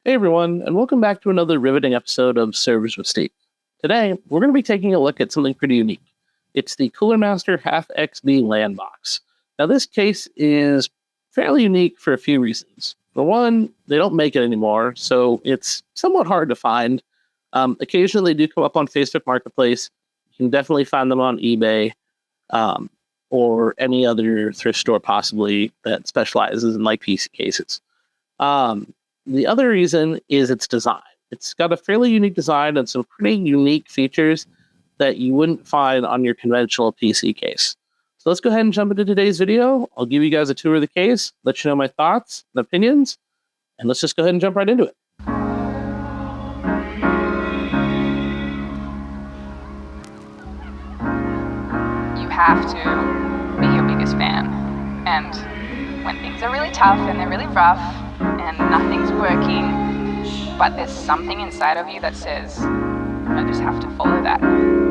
Hey everyone, and welcome back to another riveting episode of Servers with Steve. Today, we're going to be taking a look at something pretty unique. It's the Cooler Master HAF XB LAN box. Now, this case is fairly unique for a few reasons. For one, they don't make it anymore, so it's somewhat hard to find. Occasionally, they do come up on Facebook Marketplace. You can definitely find them on eBay or any other thrift store, possibly, that specializes in like PC cases. The other reason is its design. It's got a fairly unique design and some pretty unique features that you wouldn't find on your conventional PC case. So let's go ahead and jump into today's video. I'll give you guys a tour of the case, let you know my thoughts and opinions, and let's just go ahead and jump right into it. You have to be your biggest fan. And when things are really tough and they're really rough and nothing's working, but there's something inside of you that says, I just have to follow that.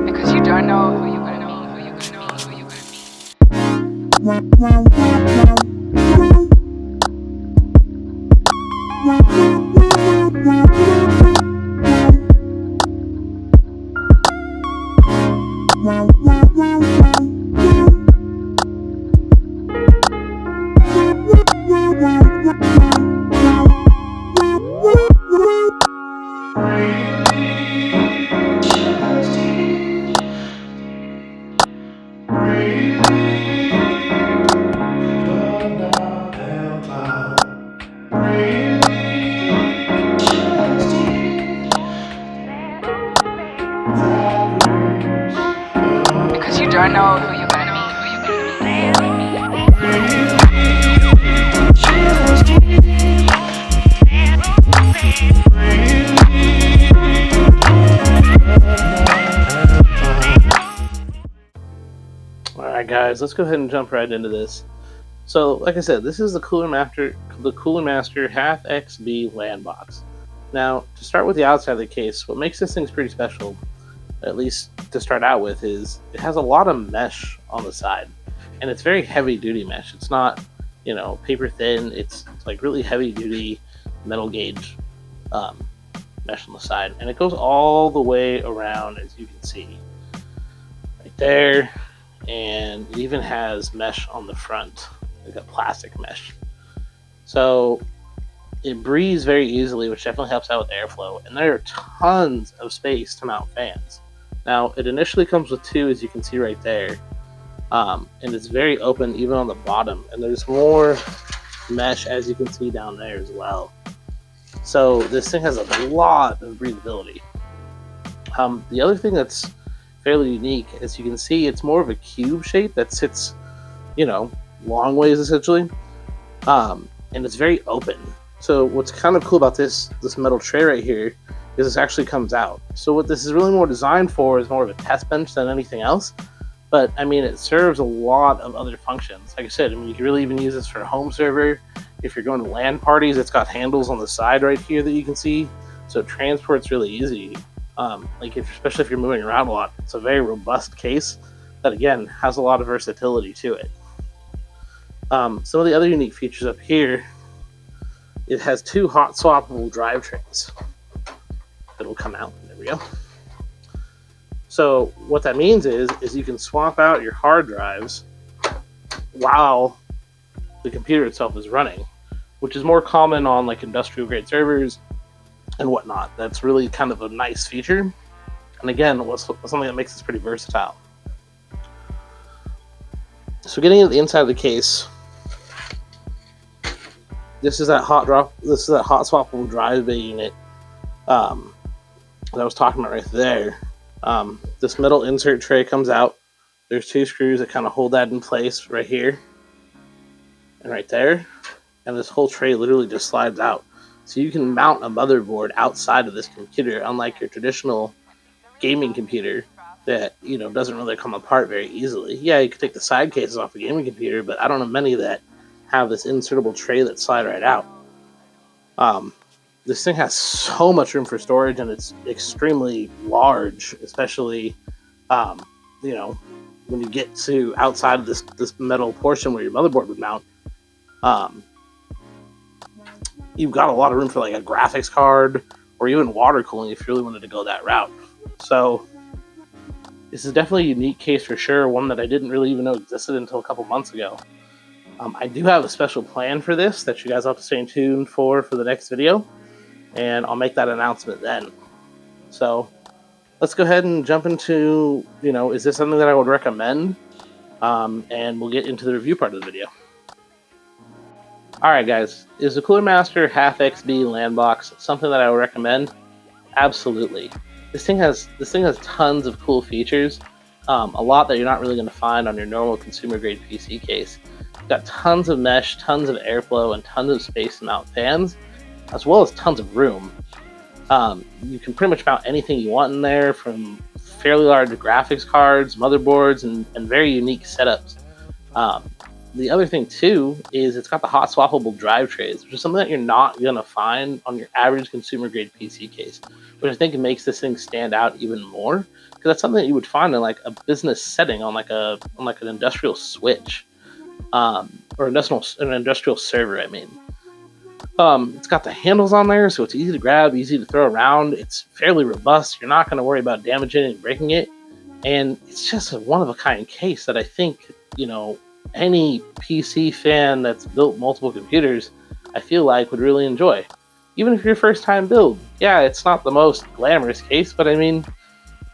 Because you don't know who you're going to meet, who you're going to meet, who you're don't know who you're going to meet, who you're going Alright guys, let's go ahead and jump right into this. So, like I said, this is the Cooler Master HAF XB LAN box. Now, to start with the outside of the case, what makes this thing pretty special, at least to start out with, is it has a lot of mesh on the side, and it's very heavy duty mesh. It's not, paper thin. It's like really heavy duty metal gauge mesh on the side, and it goes all the way around, as you can see right there, and it even has mesh on the front, like a plastic mesh. So it breathes very easily, which definitely helps out with airflow, and there are tons of space to mount fans. Now, it initially comes with two, as you can see right there, and it's very open even on the bottom, and there's more mesh, as you can see down there as well. So this thing has a lot of breathability. The other thing that's fairly unique, as you can see, it's more of a cube shape that sits, long ways essentially, and it's very open. So what's kind of cool about this metal tray right here is this actually comes out. So what this is really more designed for is more of a test bench than anything else. But I mean, it serves a lot of other functions. Like I said, you can really even use this for a home server. If you're going to LAN parties, it's got handles on the side right here that you can see. So transport's really easy. Especially if you're moving around a lot. It's a very robust case that, again, has a lot of versatility to it. Some of the other unique features up here, it has two hot swappable drivetrains that'll come out. There we go. So what that means is you can swap out your hard drives while the computer itself is running, which is more common on like industrial grade servers and whatnot. That's really kind of a nice feature, and again, something that makes this pretty versatile. So getting into the inside of the case, this is that hot swappable drive bay unit that I was talking about right there. This metal insert tray comes out. There's two screws that kind of hold that in place right here and right there, and this whole tray literally just slides out. So you can mount a motherboard outside of this computer, unlike your traditional gaming computer that doesn't really come apart very easily. Yeah, you could take the side cases off a gaming computer, but I don't know many that have this insertable tray that slide right out. This thing has so much room for storage, and it's extremely large, especially when you get to outside of this metal portion where your motherboard would mount. you've got a lot of room for like a graphics card or even water cooling if you really wanted to go that route. So this is definitely a unique case for sure, one that I didn't really even know existed until a couple months ago. I do have a special plan for this that you guys have to stay tuned for the next video, and I'll make that announcement then. So let's go ahead and jump into, is this something that I would recommend? And we'll get into the review part of the video. Alright guys, is the Cooler Master HAF XB LAN box something that I would recommend? Absolutely. This thing has tons of cool features, a lot that you're not really going to find on your normal consumer grade PC case. It's got tons of mesh, tons of airflow, and tons of space to mount fans, as well as tons of room. You can pretty much mount anything you want in there, from fairly large graphics cards, motherboards, and very unique setups. The other thing too is it's got the hot swappable drive trays, which is something that you're not going to find on your average consumer grade PC case, which I think makes this thing stand out even more, because that's something that you would find in like a business setting on an industrial switch, or an industrial server. I mean, it's got the handles on there, so it's easy to grab, easy to throw around. It's fairly robust. You're not going to worry about damaging it and breaking it, and it's just a one of a kind case that I think any PC fan that's built multiple computers, I feel like, would really enjoy. Even if you're first time build, yeah, it's not the most glamorous case, but I mean,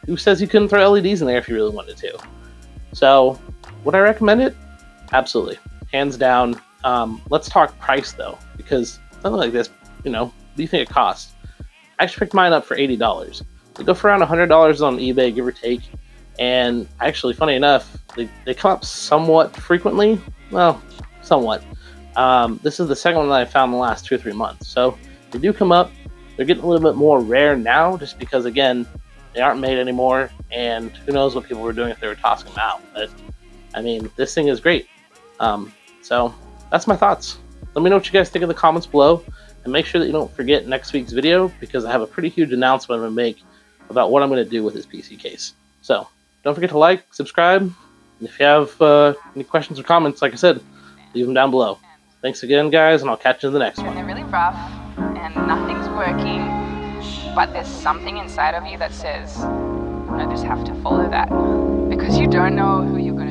who says you couldn't throw LEDs in there if you really wanted to? So, would I recommend it? Absolutely, hands down. Let's talk price though, because something like this, what do you think it costs? I actually picked mine up for $80. They go for around $100 on eBay, give or take. And actually, funny enough, they come up somewhat frequently. Well, somewhat. This is the second one that I found in the last 2 or 3 months. So they do come up. They're getting a little bit more rare now, just because, again, they aren't made anymore. And who knows what people were doing if they were tossing them out. But, I mean, this thing is great. So that's my thoughts. Let me know what you guys think in the comments below. And make sure that you don't forget next week's video, because I have a pretty huge announcement I'm going to make about what I'm going to do with this PC case. So don't forget to like, subscribe, and if you have any questions or comments, like I said, leave them down below. Thanks again, guys, and I'll catch you in the next one. They're really rough, and nothing's working, but there's something inside of you that says, I just have to follow that, because you don't know who you're going to